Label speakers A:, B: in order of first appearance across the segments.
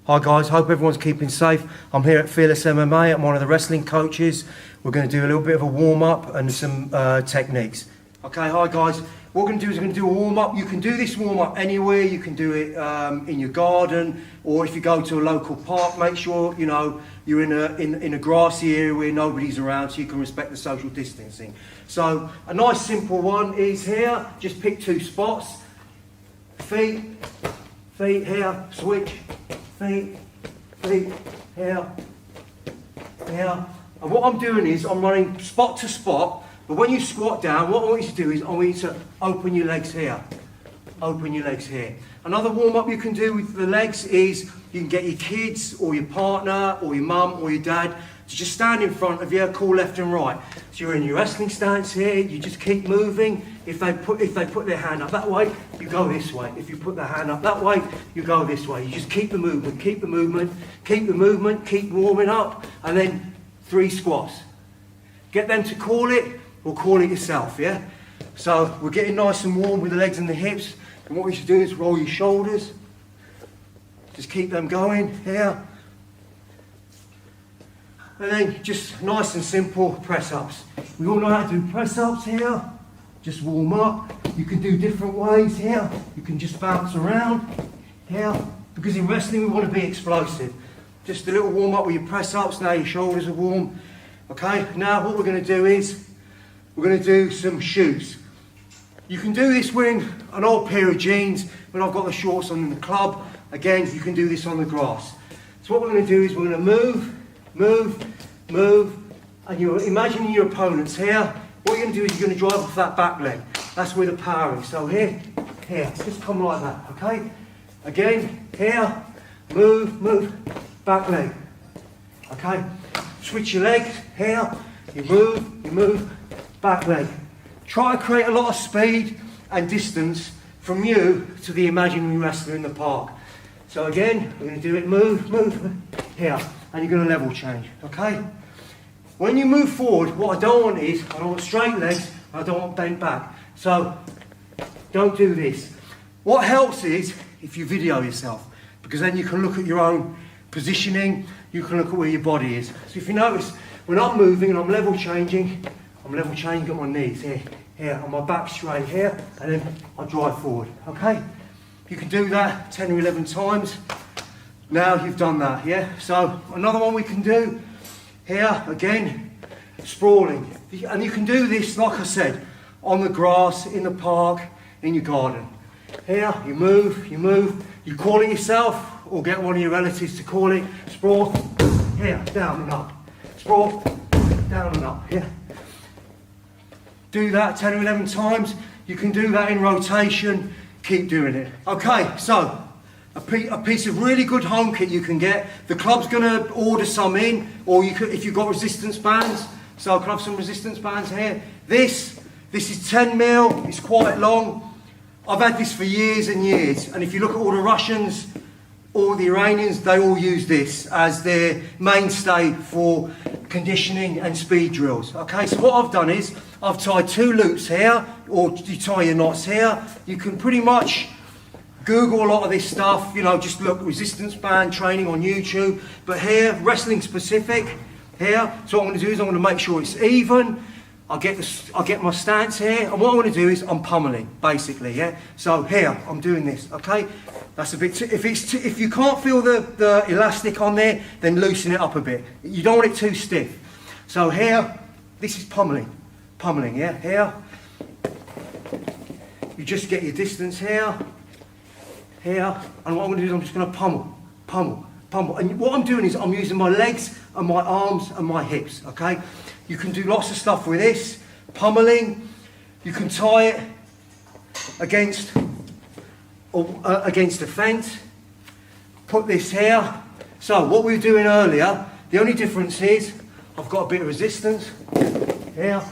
A: Hi guys, hope everyone's keeping safe. I'm here at Fearless MMA. I'm one of the wrestling coaches. We're going to do a little bit of a warm-up and some techniques. Okay, hi guys. What we're going to do is we're going to do a warm-up. You can do this warm-up anywhere. You can do it in your garden, or if you go to a local park, make sure you know you're in a grassy area where nobody's around, so you can respect the social distancing. So a nice simple one is here. Just pick 2 spots. Feet here, switch. Feet, here, here. And what I'm doing is I'm running spot to spot, but when you squat down, what I want you to do is I want you to open your legs here. Open your legs here. Another warm-up you can do with the legs is you can get your kids or your partner or your mum or your dad to just stand in front of you, call left and right. So you're in your wrestling stance here, you just keep moving. If they put their hand up that way, you go this way. If you put their hand up that way, you go this way. You just keep the movement, keep the movement, keep the movement, keep warming up, and then 3 squats. Get them to call it, or call it yourself, yeah? So we're getting nice and warm with the legs and the hips, and what we should do is roll your shoulders. Just keep them going, here. And then just nice and simple press-ups. We all know how to do press-ups here. Just warm up. You can do different ways here. You can just bounce around here. Because in wrestling we want to be explosive. Just a little warm up with your press-ups. Now your shoulders are warm. Okay, now what we're going to do is we're going to do some shoots. You can do this wearing an old pair of jeans when I've got the shorts on in the club. Again, you can do this on the grass. So what we're going to do is we're going to move, and you're imagining your opponents here. What you're going to do is you're going to drive off that back leg. That's where the power is. So here, just come like that, okay? Again, here, move, back leg, okay? Switch your legs, here, you move, back leg. Try to create a lot of speed and distance from you to the imaginary wrestler in the park. So again, we're going to do it, move, here. And you're going to level change, okay? When you move forward, what I don't want is, I don't want straight legs, I don't want bent back. So, don't do this. What helps is, if you video yourself, because then you can look at your own positioning, you can look at where your body is. So if you notice, when I'm moving and I'm level changing on my knees, here, on my back straight here, and then I drive forward, okay? You can do that 10 or 11 times. Now you've done that, yeah? So another one we can do here, again, sprawling. And you can do this, like I said, on the grass, in the park, in your garden. Here, you move, you call it yourself, or get one of your relatives to call it. Sprawl, here, down and up. Sprawl, down and up, yeah? Do that 10 or 11 times. You can do that in rotation, keep doing it. Okay, so, a piece of really good home kit you can get. The club's going to order some in, or you could, if you've got resistance bands. So I can have some resistance bands here. This is 10 mil, it's quite long. I've had this for years and years, and if you look at all the Russians, all the Iranians, they all use this as their mainstay for conditioning and speed drills. Okay, so what I've done is, I've tied 2 loops here, or you tie your knots here. You can pretty much Google a lot of this stuff, you know, just look resistance band training on YouTube. But here, wrestling specific, here. So what I'm going to do is I'm going to make sure it's even. I get my stance here, and what I'm going to do is I'm pummeling, basically, yeah. So here, I'm doing this, okay. That's a bit. If you can't feel the elastic on there, then loosen it up a bit. You don't want it too stiff. So here, this is pummeling, yeah. Here, you just get your distance here. Here, and what I'm going to do is I'm just going to pummel. And what I'm doing is I'm using my legs and my arms and my hips, okay? You can do lots of stuff with this, pummeling. You can tie it against a fence. Put this here. So what we were doing earlier, the only difference is I've got a bit of resistance here.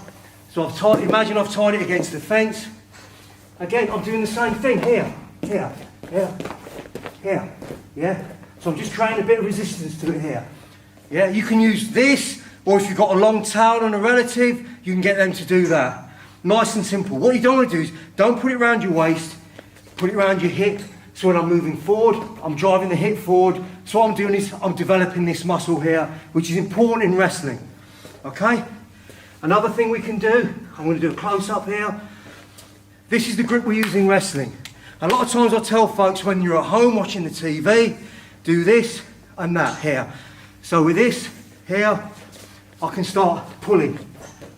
A: So imagine I've tied it against the fence. Again, I'm doing the same thing here, yeah? So I'm just creating a bit of resistance to it here. Yeah, you can use this, or if you've got a long towel on a relative, you can get them to do that. Nice and simple. What you don't want to do is, don't put it around your waist, put it around your hip, So when I'm moving forward, I'm driving the hip forward. So what I'm doing is I'm developing this muscle here, which is important in wrestling. Okay? Another thing we can do, I'm going to do a close-up here. This is the grip we use in wrestling. A lot of times I tell folks when you're at home watching the TV, do this and that here. So with this here, I can start pulling.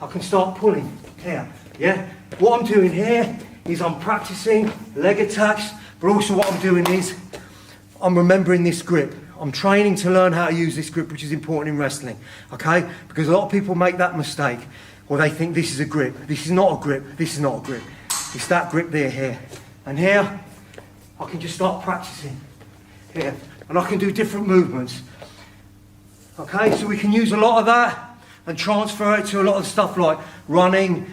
A: I can start pulling here, yeah? What I'm doing here is I'm practicing leg attacks, but also what I'm doing is I'm remembering this grip. I'm training to learn how to use this grip, which is important in wrestling, okay? Because a lot of people make that mistake, or they think this is a grip. This is not a grip, this is not a grip. It's that grip there, here. And here, I can just start practicing, here. And I can do different movements. Okay, so we can use a lot of that and transfer it to a lot of stuff like running,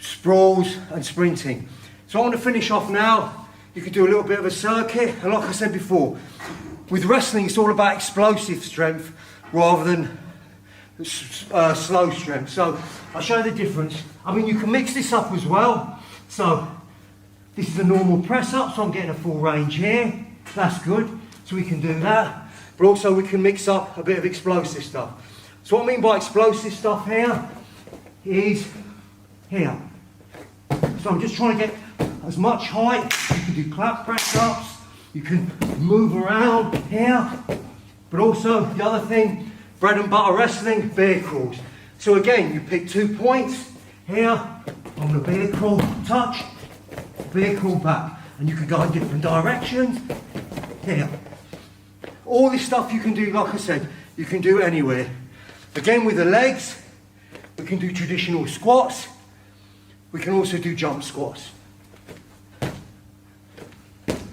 A: sprawls and sprinting. So I want to finish off now. You can do a little bit of a circuit, and like I said before, with wrestling it's all about explosive strength rather than slow strength. So I'll show you the difference. I mean, you can mix this up as well. So this is a normal press up, so I'm getting a full range here. That's good, so we can do that. But also we can mix up a bit of explosive stuff. So what I mean by explosive stuff here is here. So I'm just trying to get as much height. You can do clap press ups, you can move around here, but also the other thing, bread and butter wrestling, bear crawls. So again, you pick 2 points here on the bear crawl, touch, bear crawl back, and you can go in different directions here. All this stuff you can do, like I said, you can do anywhere. Again, with the legs, we can do traditional squats. We can also do jump squats.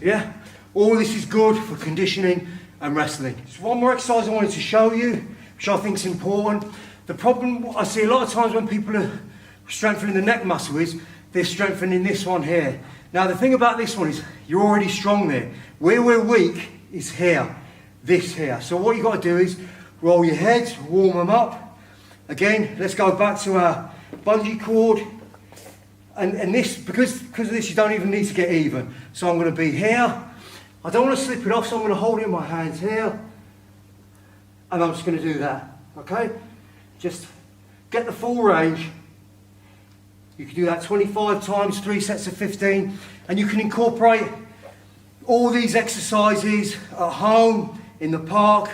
A: Yeah, all this is good for conditioning and wrestling. So one more exercise I wanted to show you, which I think is important. The problem I see a lot of times when people are strengthening the neck muscle is they're strengthening this one here. Now the thing about this one is you're already strong there. Where we're weak is here. This here. So what you got to do is roll your heads, warm them up. Again, let's go back to our bungee cord. And this, because of this, you don't even need to get even. So I'm going to be here. I don't want to slip it off, so I'm going to hold it in my hands here. And I'm just going to do that. Okay? Just get the full range. You can do that 25 times, 3 sets of 15. And you can incorporate all these exercises at home, in the park,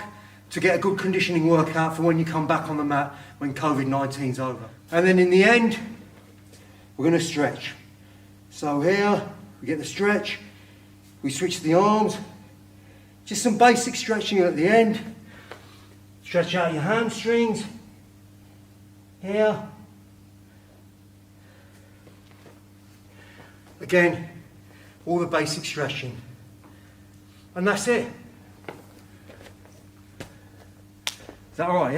A: to get a good conditioning workout for when you come back on the mat when COVID-19's over. And then in the end, we're going to stretch. So here, we get the stretch, we switch the arms, just some basic stretching at the end. Stretch out your hamstrings, here. Again, all the basic stretching. And that's it. Is that all right, yeah?